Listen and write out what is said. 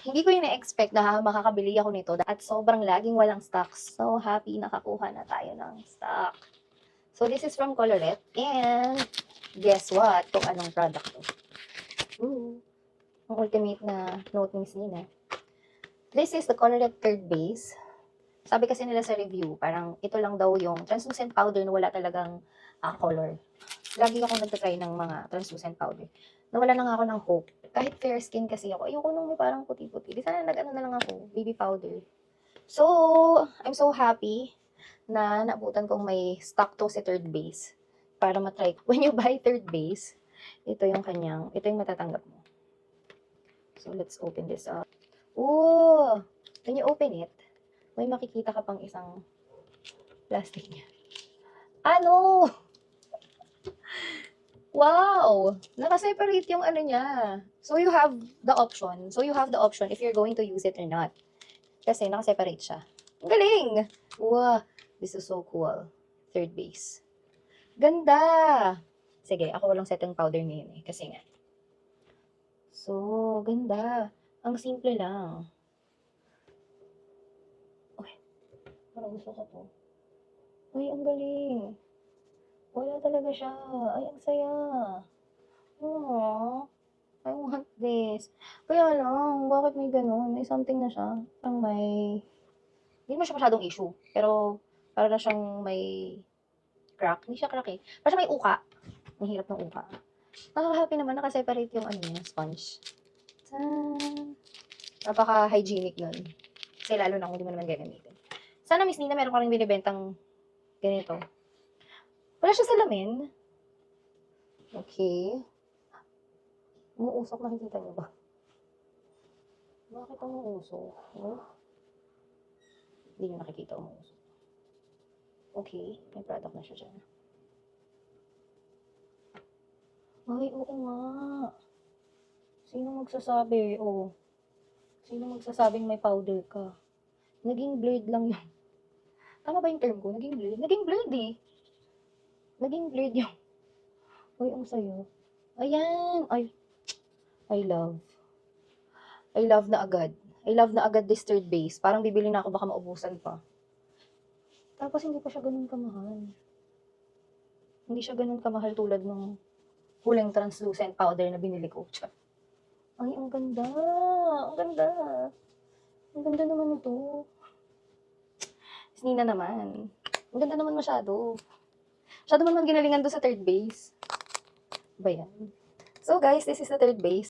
Hindi ko yung na-expect na makakabili ako nito at sobrang laging walang stock. So happy nakakuha na tayo ng stock. So this is from Colorette and guess what? Kung anong product to. Ooh, ang ultimate na note ni Miss Nina. This is the Colorette Third Base. Sabi kasi nila sa review, parang ito lang daw yung translucent powder na wala talagang color. Lagi ako nagtatry ng mga translucent powder. Nawala na nga ako ng hope. Kahit fair skin kasi ako, ayoko nung may parang puti-puti. Di sana nag-ano na lang ako, baby powder. So, I'm so happy na naabutan kong may stock to si Third Base para matry. When you buy Third Base, ito yung matatanggap mo. So, let's open this up. Ooh! When you open it, may makikita ka pang isang plastic niya. Ano? Wow! Naka-separate yung ano niya. So, you have the option. If you're going to use it or not. Kasi naka-separate siya. Ang galing! Wow! This is so cool. Third Base. Ganda! Sige, ako walang setting powder ngayon eh. Kasi nga. So, ganda. Ang simple lang. Uy, parang gusto ko to. Uy, ang galing. Wala talaga siya. Ay, ang saya. Aww. I want this. Kaya lang, bakit may ganun? May something na siya. Parang may... Hindi naman siya masyadong issue. Pero, parang na siyang may crack. Hindi siya crack eh. Parang siya may uka. Ang hirap ng uka. Nakaka-happy naman. Nakaseparate yung ano niya, sponge. Tan. Napaka-hygienic nun. Kasi lalo na kung hindi mo naman gagamitin. Sana, Miss Nina, meron ka rin binibentang ganito. Wala siya sa lamin. Okay. Umuusok, nakikita niyo ba? Bakit ang umuusok? No? Hindi niyo nakikita umuusok. Okay, may product na siya dyan. Ay, oo nga. Sino magsasabi? Oh. Sino magsasabing may powder ka? Naging blurred lang yun. Tama ba yung term ko? Naging blurred? Naging blurred eh. Naging blurred yung... Uy, ang sayo. Ayan. Ay, I love. I love na agad this Third Base. Parang bibili na ako, baka maubusan pa. Tapos hindi pa siya ganun kamahal. Hindi siya ganun kamahal tulad ng huling translucent powder na binili ko. Ay, ang ganda. Ang ganda. Ang ganda naman ito. Nina naman. Ang ganda naman masyado. Masyado naman ginalingan doon sa Third Base. Ba yan? So guys, this is the Third Base.